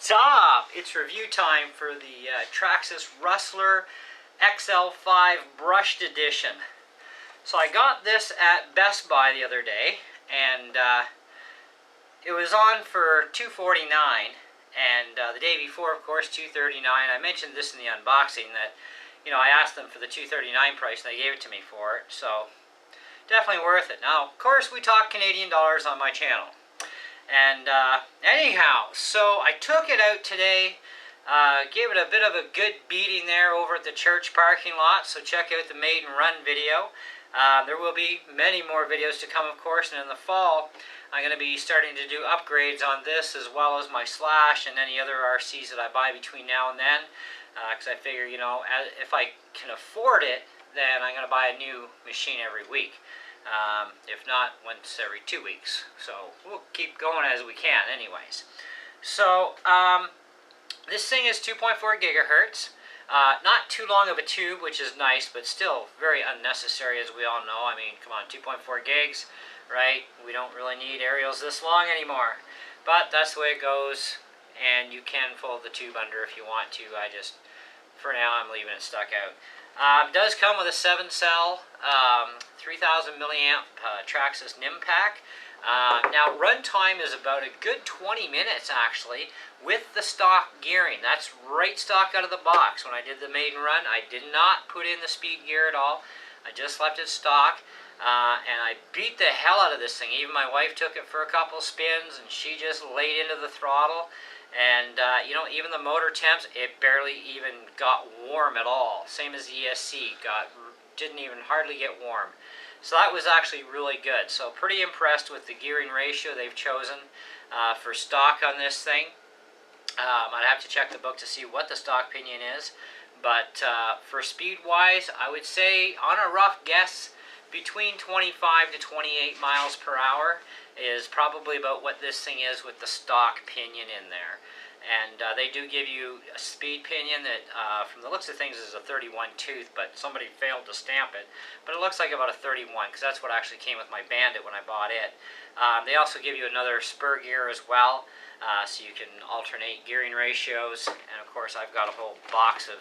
What's up? It's review time for the Traxxas Rustler XL5 Brushed Edition. So I got this at Best Buy the other day, and it was on for $249, and the day before, of course, $239. I mentioned this in the unboxing that, you know, I asked them for the $239 price, and they gave it to me for it, so definitely worth it. Now, of course, we talk Canadian dollars on my channel. And anyhow, so I took it out today, gave it a bit of a good beating there over at the church parking lot, so check out the Made and Run video. There will be many more videos to come, of course, and in the fall I'm going to be starting to do upgrades on this as well as my Slash and any other RCs that I buy between now and then, because I figure, you know, if I can afford it, then I'm going to buy a new machine every week. If not, once every 2 weeks. So we'll keep going as we can anyways. So this thing is 2.4 gigahertz. Not too long of a tube, which is nice, but still very unnecessary, as we all know. I mean, come on, 2.4 gigs, right? We don't really need aerials this long anymore. But that's the way it goes, and you can fold the tube under if you want to. For now, I'm leaving it stuck out. It does come with a 7-cell, 3000 milliamp Traxxas NIM pack. Now, runtime is about a good 20 minutes, actually, with the stock gearing. That's right stock out of the box. When I did the Made and Run, I did not put in the speed gear at all. I just left it stock, and I beat the hell out of this thing. Even my wife took it for a couple spins, and she just laid into the throttle. And, you know, even the motor temps, it barely even got warm at all. Same as the ESC, didn't even hardly get warm. So that was actually really good. So pretty impressed with the gearing ratio they've chosen for stock on this thing. I'd have to check the book to see what the stock pinion is. But for speed-wise, I would say, on a rough guess, between 25 to 28 miles per hour is probably about what this thing is with the stock pinion in there. And they do give you a speed pinion that, from the looks of things, is a 31 tooth, but somebody failed to stamp it. But it looks like about a 31, because that's what actually came with my Bandit when I bought it. They also give you another spur gear as well, so you can alternate gearing ratios. And of course, I've got a whole box of,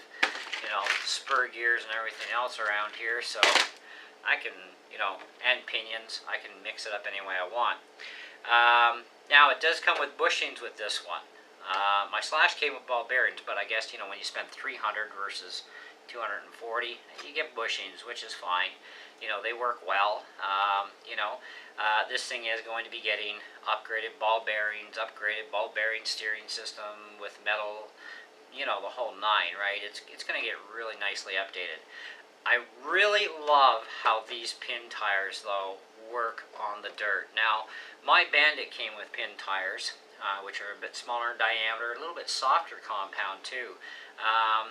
you know, spur gears and everything else around here, so I can, you know, and pinions, I can mix it up any way I want. Now, it does come with bushings with this one. My Slash came with ball bearings, but I guess, you know, when you spend 300 versus 240, you get bushings, which is fine. You know, they work well. You know, this thing is going to be getting upgraded ball bearings, upgraded ball bearing steering system with metal, you know, the whole nine, right? It's going to get really nicely updated. I really love how these pin tires, though, work on the dirt. Now, my Bandit came with pin tires, which are a bit smaller in diameter, a little bit softer compound, too.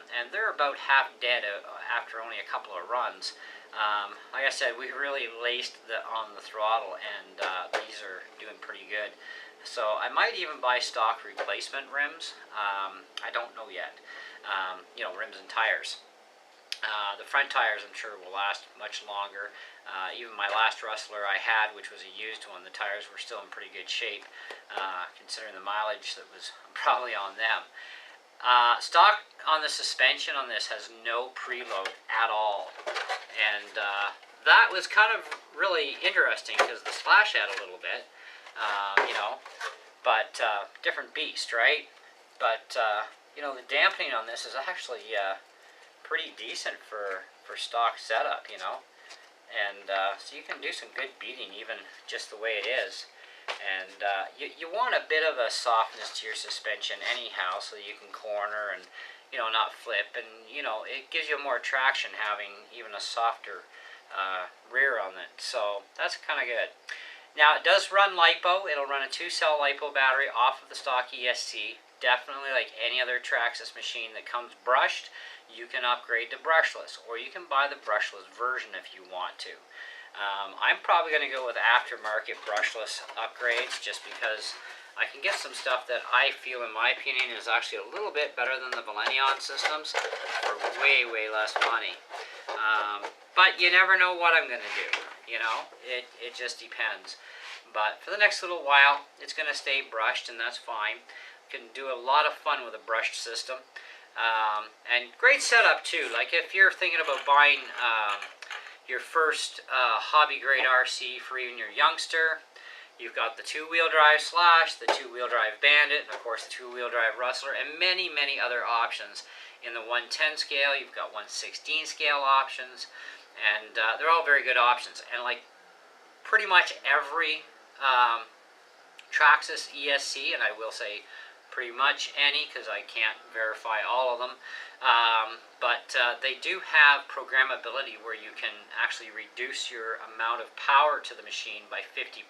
And they're about half dead after only a couple of runs. Like I said, we really laced on the throttle, and these are doing pretty good. So I might even buy stock replacement rims. I don't know yet. You know, rims and tires. The front tires, I'm sure, will last much longer. Even my last Rustler I had, which was a used one, the tires were still in pretty good shape, considering the mileage that was probably on them. Stock on the suspension on this has no preload at all. And that was kind of really interesting, because the Slash had a little bit, you know, but different beast, right? But, you know, the dampening on this is actually pretty decent for stock setup, you know, and so you can do some good beating even just the way it is. And you want a bit of a softness to your suspension anyhow, so you can corner and, you know, not flip, and, you know, it gives you more traction having even a softer rear on it, so that's kind of good. Now, it does run LiPo. It'll run a 2-cell LiPo battery off of the stock ESC. Definitely, like any other Traxxas machine that comes brushed, you can upgrade to brushless, or you can buy the brushless version if you want to. I'm probably going to go with aftermarket brushless upgrades, just because I can get some stuff that I feel, in my opinion, is actually a little bit better than the Valenion systems for way, way less money. But you never know what I'm going to do, you know? It just depends. But for the next little while, it's going to stay brushed, and that's fine. can do a lot of fun with a brushed system. And great setup too. Like if you're thinking about buying your first hobby grade RC for even your youngster, you've got the 2-wheel drive Slash, the 2-wheel drive Bandit, and of course the 2-wheel drive Rustler, and many, many other options. In the 110 scale, you've got 116 scale options, and they're all very good options. And like pretty much every Traxxas ESC, and I will say pretty much any because I can't verify all of them, but they do have programmability where you can actually reduce your amount of power to the machine by 50%.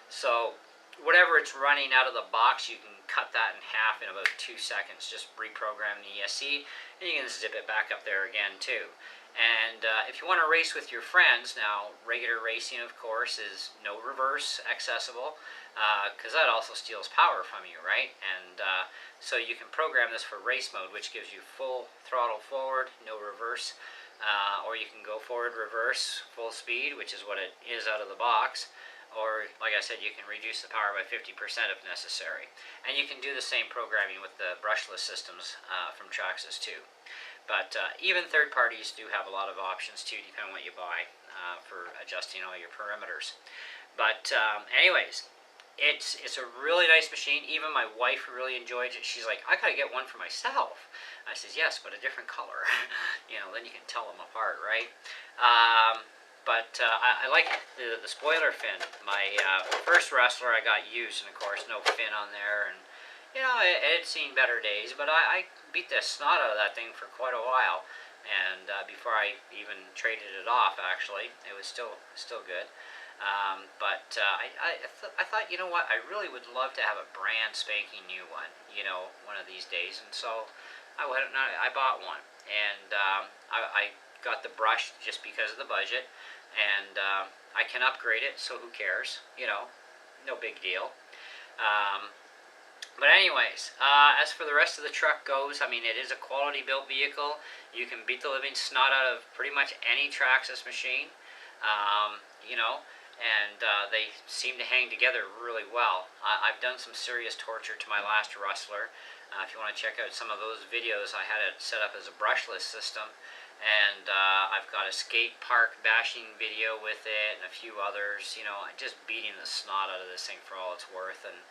So whatever it's running out of the box, you can cut that in half in about 2 seconds. Just reprogram the ESC, and you can zip it back up there again too. And if you want to race with your friends, now regular racing of course is no reverse accessible, because that also steals power from you, right? And so you can program this for race mode, which gives you full throttle forward, no reverse, or you can go forward, reverse, full speed, which is what it is out of the box. Or, like I said, you can reduce the power by 50% if necessary. And you can do the same programming with the brushless systems from Traxxas too. But even third parties do have a lot of options too, depending on what you buy for adjusting all your perimeters. But anyways, it's a really nice machine. Even my wife really enjoyed it. She's like, I gotta get one for myself. I says, yes, but a different color. You know, then you can tell them apart, right? But I like the spoiler fin. My first Rustler I got used, and of course no fin on there, and you know, it had seen better days, but I beat the snot out of that thing for quite a while, and before I even traded it off, actually, it was still good. But I thought, you know what, I really would love to have a brand spanking new one, you know, one of these days, and so I went and I bought one, and I got the brush just because of the budget, and I can upgrade it, so who cares, you know, no big deal. But anyways, as for the rest of the truck goes, I mean, it is a quality built vehicle. You can beat the living snot out of pretty much any Traxxas machine, you know, and they seem to hang together really well. I've done some serious torture to my last Rustler. If you want to check out some of those videos, I had it set up as a brushless system, and I've got a skate park bashing video with it and a few others, you know, just beating the snot out of this thing for all it's worth, and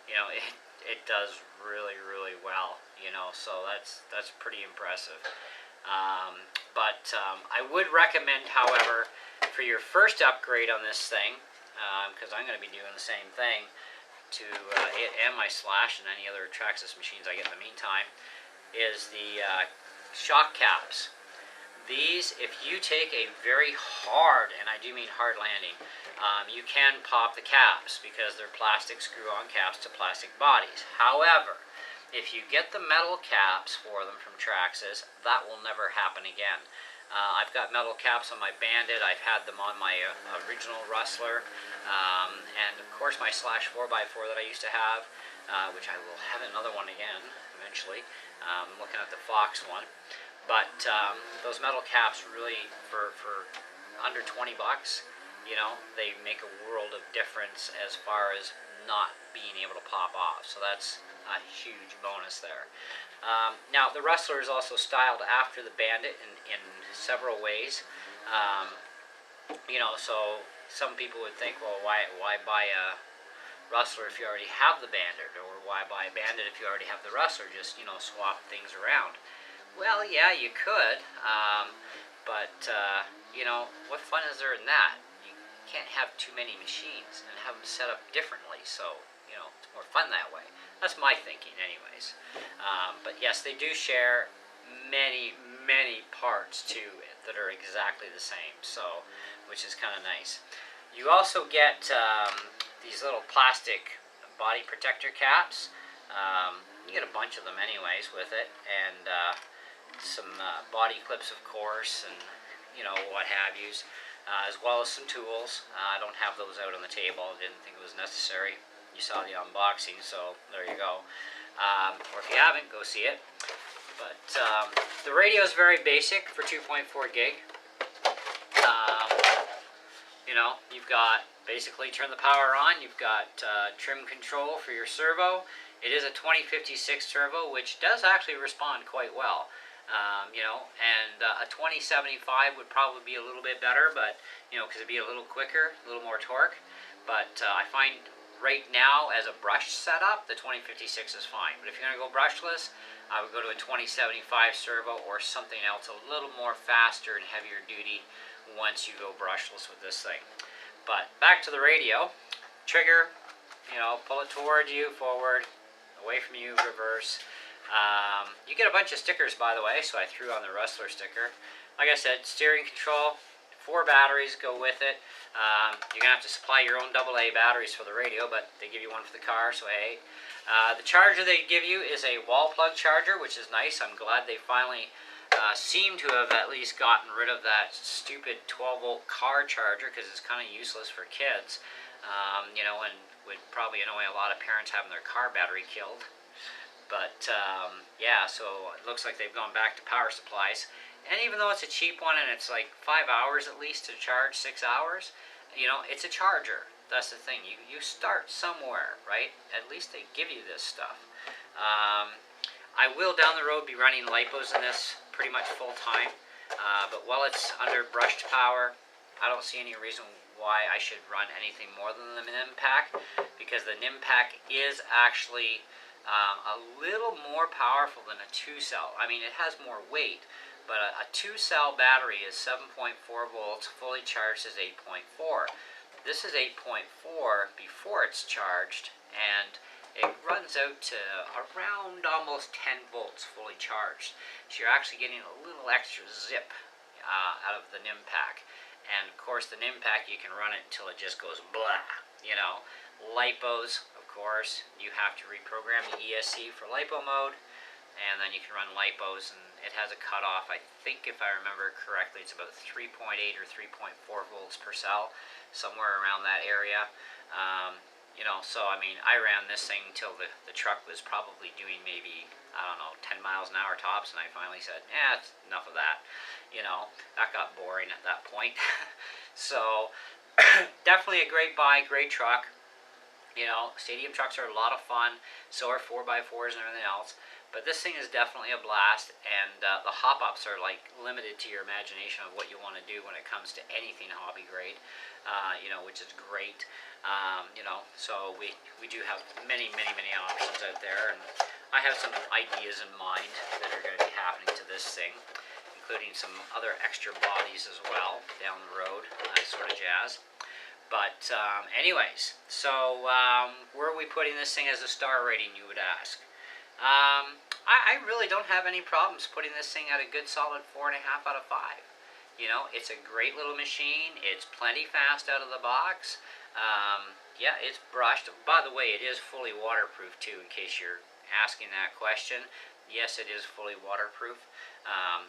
you know, it does really, really well, you know, so that's pretty impressive. But I would recommend, however, for your first upgrade on this thing, because I'm going to be doing the same thing to it and my Slash and any other Traxxas machines I get in the meantime, is the shock caps. These, if you take a very hard, and I do mean hard landing, you can pop the caps because they're plastic screw-on caps to plastic bodies. However, if you get the metal caps for them from Traxxas, that will never happen again. I've got metal caps on my Bandit. I've had them on my original Rustler, and of course my Slash 4x4 that I used to have, which I will have another one again eventually. I'm looking at the Fox one. But those metal caps really, for under 20 bucks, you know, they make a world of difference as far as not being able to pop off. So that's a huge bonus there. Now, the Rustler is also styled after the Bandit in several ways. You know, so some people would think, well, why buy a Rustler if you already have the Bandit? Or why buy a Bandit if you already have the Rustler? Just, you know, swap things around. Well, yeah, you could, but, you know, what fun is there in that? You can't have too many machines and have them set up differently, so, you know, it's more fun that way. That's my thinking anyways. But yes, they do share many, many parts to it that are exactly the same, so, which is kind of nice. You also get these little plastic body protector caps. You get a bunch of them anyways with it, and some body clips, of course, and you know, what have yous, as well as some tools. I don't have those out on the table. I didn't think it was necessary. You saw the unboxing, so there you go. Or if you haven't, go see it. But the radio is very basic for 2.4 gig. You know, you've got basically turn the power on. You've got trim control for your servo. It is a 2056 turbo, which does actually respond quite well. You know, and a 2075 would probably be a little bit better, but, you know, because it'd be a little quicker, a little more torque. But I find right now, as a brush setup, the 2056 is fine. But if you're going to go brushless, I would go to a 2075 servo or something else a little more faster and heavier duty once you go brushless with this thing. But back to the radio. Trigger, you know, pull it towards you, forward, away from you, reverse. You get a bunch of stickers, by the way, so I threw on the Rustler sticker. Like I said, steering control, 4 batteries go with it. You're going to have to supply your own AA batteries for the radio, but they give you one for the car, so hey. The charger they give you is a wall plug charger, which is nice. I'm glad they finally seem to have at least gotten rid of that stupid 12-volt car charger, because it's kind of useless for kids, you know, and would probably annoy a lot of parents having their car battery killed. But yeah, so it looks like they've gone back to power supplies. And even though it's a cheap one and it's like 5 hours at least to charge, 6 hours, you know, it's a charger. That's the thing. You start somewhere, right? At least they give you this stuff. I will down the road be running lipos in this pretty much full time. But while it's under brushed power, I don't see any reason why I should run anything more than the NIM pack, because the NIM pack is actually a little more powerful than a 2-cell. I mean, it has more weight, but a 2-cell battery is 7.4 volts, fully charged is 8.4. This is 8.4 before it's charged, and it runs out to around almost 10 volts fully charged. So you're actually getting a little extra zip out of the NIM pack. And of course the NIM pack, you can run it until it just goes blah, you know. Lipos, of course, you have to reprogram the ESC for lipo mode, and then you can run lipos, and it has a cutoff. I think, if I remember correctly, it's about 3.8 or 3.4 volts per cell, somewhere around that area. You know, so I mean, I ran this thing until the truck was probably doing maybe, I don't know, 10 miles an hour tops, and I finally said, yeah, it's enough of that. You know, that got boring at that point. So definitely a great buy, great truck. You know, stadium trucks are a lot of fun, so are 4x4s and everything else. But this thing is definitely a blast, and the hop-ups are like limited to your imagination of what you want to do when it comes to anything hobby grade, you know, which is great. You know, so we do have many options out there, and I have some ideas in mind that are going to be happening to this thing, including some other extra bodies as well down the road, that sort of jazz. But anyways, so where are we putting this thing as a star rating, you would ask? I really don't have any problems putting this thing at a good solid 4.5 out of 5. You know, it's a great little machine. It's plenty fast out of the box. Yeah, it's brushed. By the way, it is fully waterproof too, in case you're asking that question. Yes, it is fully waterproof.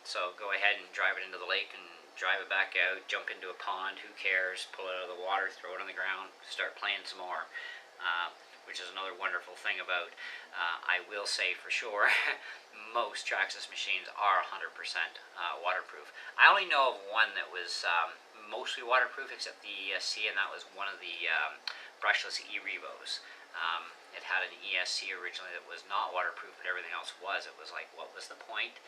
So go ahead and drive it into the lake and drive it back out, jump into a pond, who cares, pull it out of the water, throw it on the ground, start playing some more, which is another wonderful thing about, I will say for sure, most Traxxas machines are 100% waterproof. I only know of one that was mostly waterproof except the ESC, and that was one of the brushless e-revos. It had an ESC originally that was not waterproof, but everything else was. It was like, what was the point?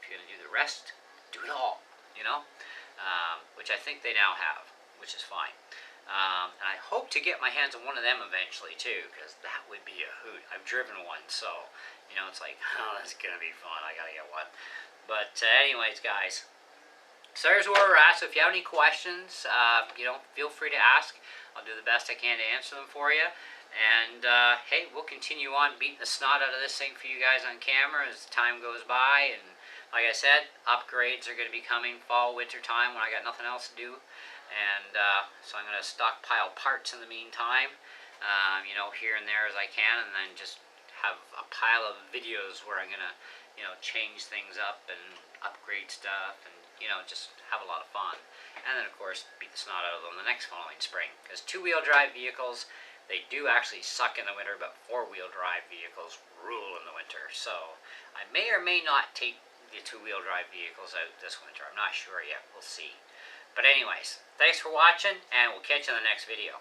If you're going to do the rest, do it all, you know? Which I think they now have, which is fine. And I hope to get my hands on one of them eventually too, because that would be a hoot. I've driven one, so, you know, it's like, oh, that's going to be fun. I got to get one. But anyways, guys, so there's where we're at. So if you have any questions, you know, feel free to ask. I'll do the best I can to answer them for you. And, hey, we'll continue on beating the snot out of this thing for you guys on camera as time goes by. And like I said, upgrades are going to be coming fall, winter time when I got nothing else to do. And so I'm going to stockpile parts in the meantime, you know, here and there as I can. And then just have a pile of videos where I'm going to, you know, change things up and upgrade stuff and, you know, just have a lot of fun. And then, of course, beat the snot out of them the next following spring. Because two-wheel drive vehicles, they do actually suck in the winter, but four-wheel drive vehicles rule in the winter. So I may or may not take the two-wheel drive vehicles out this winter. I'm not sure yet. We'll see. But anyways, thanks for watching, and we'll catch you in the next video.